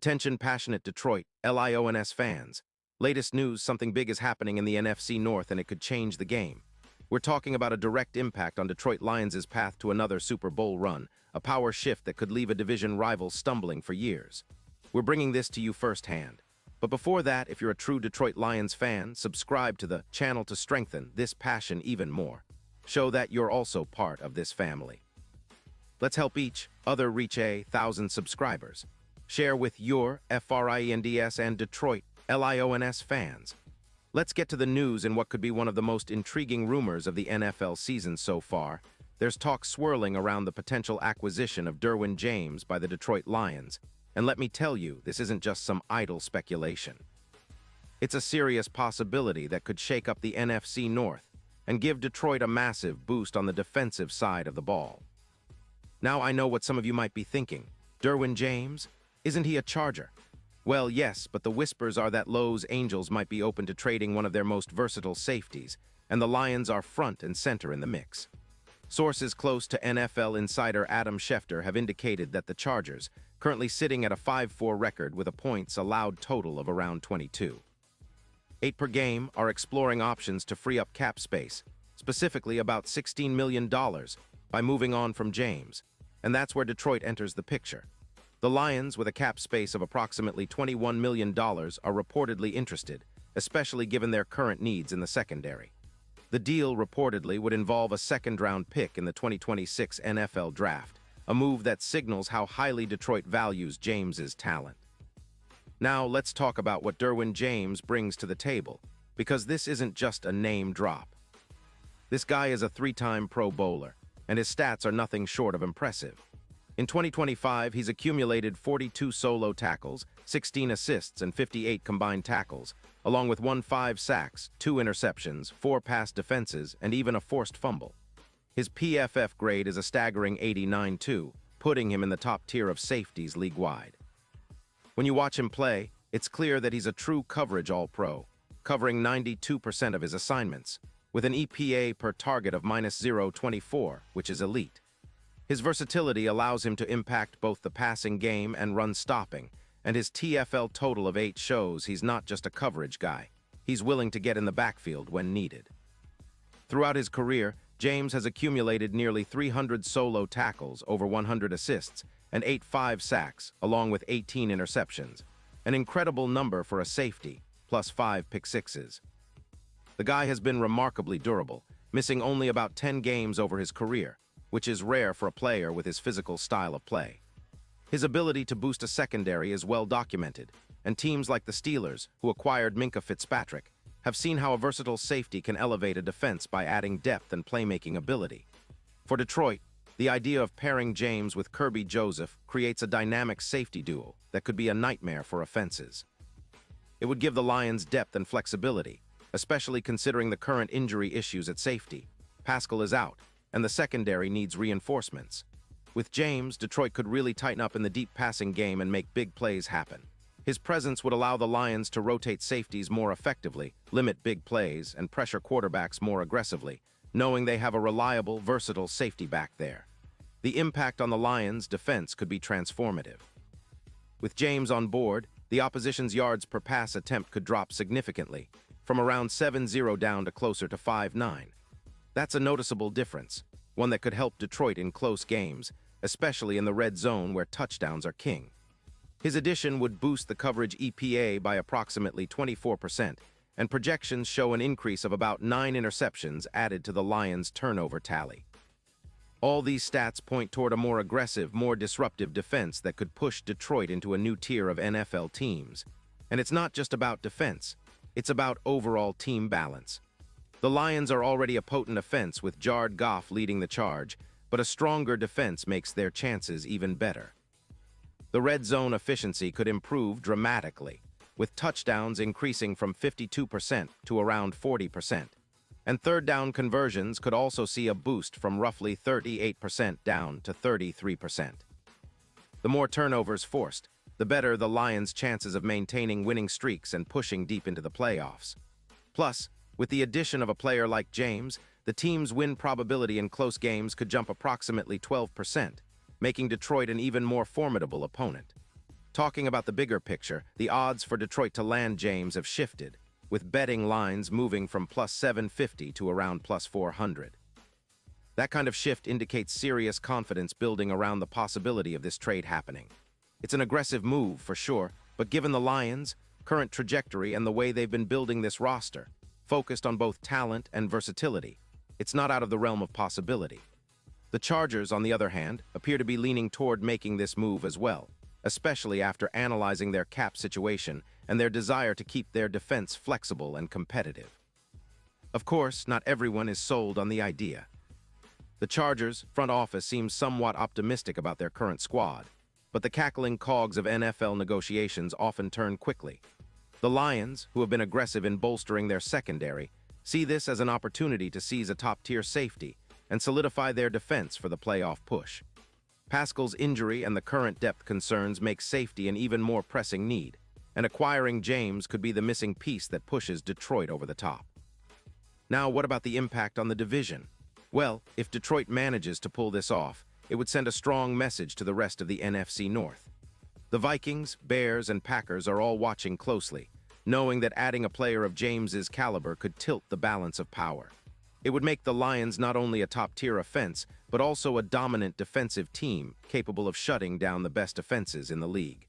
Attention passionate Detroit, Lions fans. Latest news, something big is happening in the NFC North and it could change the game. We're talking about a direct impact on Detroit Lions' path to another Super Bowl run, a power shift that could leave a division rival stumbling for years. We're bringing this to you firsthand. But before that, if you're a true Detroit Lions fan, subscribe to the channel to strengthen this passion even more. Show that you're also part of this family. Let's help each other reach 1,000 subscribers. Share with your FRIENDS and Detroit LIONS fans. Let's get to the news in what could be one of the most intriguing rumors of the NFL season so far. There's talk swirling around the potential acquisition of Derwin James by the Detroit Lions. And let me tell you, this isn't just some idle speculation. It's a serious possibility that could shake up the NFC North and give Detroit a massive boost on the defensive side of the ball. Now I know what some of you might be thinking. Derwin James? Isn't he a Charger? Well, yes, but the whispers are that Los Angeles might be open to trading one of their most versatile safeties, and the Lions are front and center in the mix. Sources close to NFL insider Adam Schefter have indicated that the Chargers, currently sitting at a 5-4 record with a points allowed total of around 22. 8 per game, are exploring options to free up cap space, specifically about $16 million, by moving on from James, and that's where Detroit enters the picture. The Lions, with a cap space of approximately $21 million, are reportedly interested, especially given their current needs in the secondary. The deal reportedly would involve a second-round pick in the 2026 NFL Draft, a move that signals how highly Detroit values James's talent. Now, let's talk about what Derwin James brings to the table, because this isn't just a name drop. This guy is a 3-time Pro Bowler, and his stats are nothing short of impressive. In 2025, he's accumulated 42 solo tackles, 16 assists, and 58 combined tackles, along with 5 sacks, 2 interceptions, 4 pass defenses, and even a forced fumble. His PFF grade is a staggering 89.2, putting him in the top tier of safeties league-wide. When you watch him play, it's clear that he's a true coverage All-Pro, covering 92% of his assignments, with an EPA per target of -0.24, which is elite. His versatility allows him to impact both the passing game and run stopping, and his TFL total of 8 shows he's not just a coverage guy. He's willing to get in the backfield when needed. Throughout his career, James has accumulated nearly 300 solo tackles, over 100 assists, and 5 sacks, along with 18 interceptions. An incredible number for a safety, plus 5 pick-sixes. The guy has been remarkably durable, missing only about 10 games over his career, which is rare for a player with his physical style of play. His ability to boost a secondary is well documented, and teams like the Steelers, who acquired Minkah Fitzpatrick, have seen how a versatile safety can elevate a defense by adding depth and playmaking ability. For Detroit, the idea of pairing James with Kirby Joseph creates a dynamic safety duo that could be a nightmare for offenses. It would give the Lions depth and flexibility, especially considering the current injury issues at safety. Pascal is out, and the secondary needs reinforcements. With James, Detroit could really tighten up in the deep passing game and make big plays happen. His presence would allow the Lions to rotate safeties more effectively, limit big plays, and pressure quarterbacks more aggressively, knowing they have a reliable, versatile safety back there. The impact on the Lions' defense could be transformative. With James on board, the opposition's yards per pass attempt could drop significantly, from around 7-0 down to closer to 5-9. That's a noticeable difference, one that could help Detroit in close games, especially in the red zone where touchdowns are king. His addition would boost the coverage EPA by approximately 24%, and projections show an increase of about 9 interceptions added to the Lions' turnover tally. All these stats point toward a more aggressive, more disruptive defense that could push Detroit into a new tier of NFL teams. And it's not just about defense, it's about overall team balance. The Lions are already a potent offense with Jared Goff leading the charge, but a stronger defense makes their chances even better. The red zone efficiency could improve dramatically, with touchdowns increasing from 52% to around 40%. And third down conversions could also see a boost from roughly 38% down to 33%. The more turnovers forced, the better the Lions' chances of maintaining winning streaks and pushing deep into the playoffs. Plus, with the addition of a player like James, the team's win probability in close games could jump approximately 12%, making Detroit an even more formidable opponent. Talking about the bigger picture, the odds for Detroit to land James have shifted, with betting lines moving from plus 750 to around plus 400. That kind of shift indicates serious confidence building around the possibility of this trade happening. It's an aggressive move, for sure, but given the Lions' current trajectory and the way they've been building this roster, focused on both talent and versatility, it's not out of the realm of possibility. The Chargers, on the other hand, appear to be leaning toward making this move as well, especially after analyzing their cap situation and their desire to keep their defense flexible and competitive. Of course, not everyone is sold on the idea. The Chargers' front office seems somewhat optimistic about their current squad, but the cackling cogs of NFL negotiations often turn quickly. The Lions, who have been aggressive in bolstering their secondary, see this as an opportunity to seize a top-tier safety and solidify their defense for the playoff push. Pascal's injury and the current depth concerns make safety an even more pressing need, and acquiring James could be the missing piece that pushes Detroit over the top. Now, what about the impact on the division? Well, if Detroit manages to pull this off, it would send a strong message to the rest of the NFC North. The Vikings, Bears, and Packers are all watching closely, knowing that adding a player of James's caliber could tilt the balance of power. It would make the Lions not only a top-tier offense, but also a dominant defensive team capable of shutting down the best offenses in the league.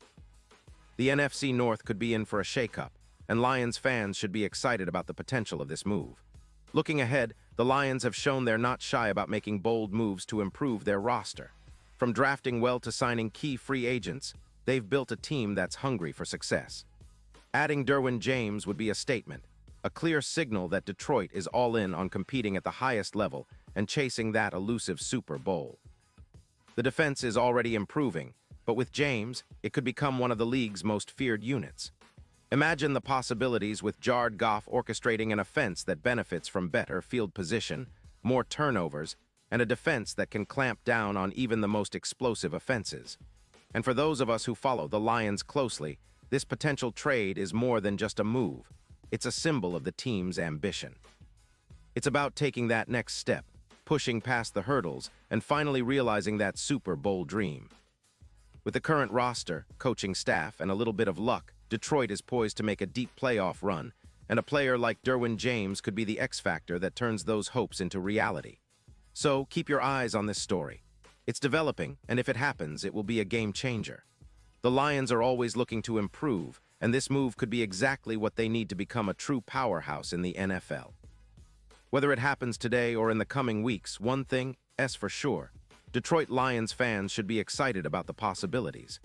The NFC North could be in for a shakeup, and Lions fans should be excited about the potential of this move. Looking ahead, the Lions have shown they're not shy about making bold moves to improve their roster. From drafting well to signing key free agents, they've built a team that's hungry for success. Adding Derwin James would be a statement, a clear signal that Detroit is all in on competing at the highest level and chasing that elusive Super Bowl. The defense is already improving, but with James, it could become one of the league's most feared units. Imagine the possibilities with Jared Goff orchestrating an offense that benefits from better field position, more turnovers, and a defense that can clamp down on even the most explosive offenses. And for those of us who follow the Lions closely, this potential trade is more than just a move. It's a symbol of the team's ambition. It's about taking that next step, pushing past the hurdles, and finally realizing that Super Bowl dream. With the current roster, coaching staff, and a little bit of luck, Detroit is poised to make a deep playoff run, and a player like Derwin James could be the X-factor that turns those hopes into reality. So keep your eyes on this story. It's developing, and if it happens, it will be a game changer. The Lions are always looking to improve, and this move could be exactly what they need to become a true powerhouse in the NFL. Whether it happens today or in the coming weeks, one thing is for sure. Detroit Lions fans should be excited about the possibilities.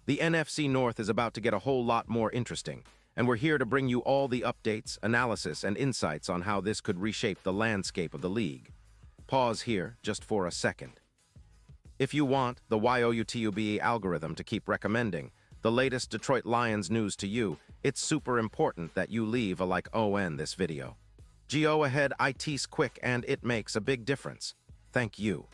The NFC North is about to get a whole lot more interesting, and we're here to bring you all the updates, analysis, and insights on how this could reshape the landscape of the league. Pause here just for a second. If you want the YouTube algorithm to keep recommending the latest Detroit Lions news to you, it's super important that you leave a like on this video. Go ahead, it's quick and it makes a big difference. Thank you.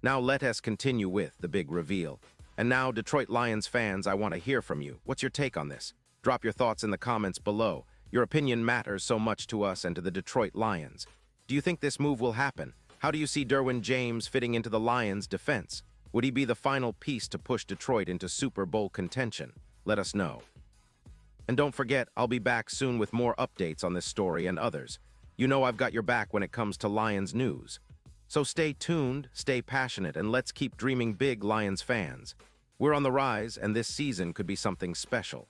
Now let us continue with the big reveal. And now, Detroit Lions fans, I want to hear from you. What's your take on this? Drop your thoughts in the comments below. Your opinion matters so much to us and to the Detroit Lions. Do you think this move will happen? How do you see Derwin James fitting into the Lions' defense? Would he be the final piece to push Detroit into Super Bowl contention? Let us know. And don't forget, I'll be back soon with more updates on this story and others. You know I've got your back when it comes to Lions news. So stay tuned, stay passionate, and let's keep dreaming big, Lions fans. We're on the rise, and this season could be something special.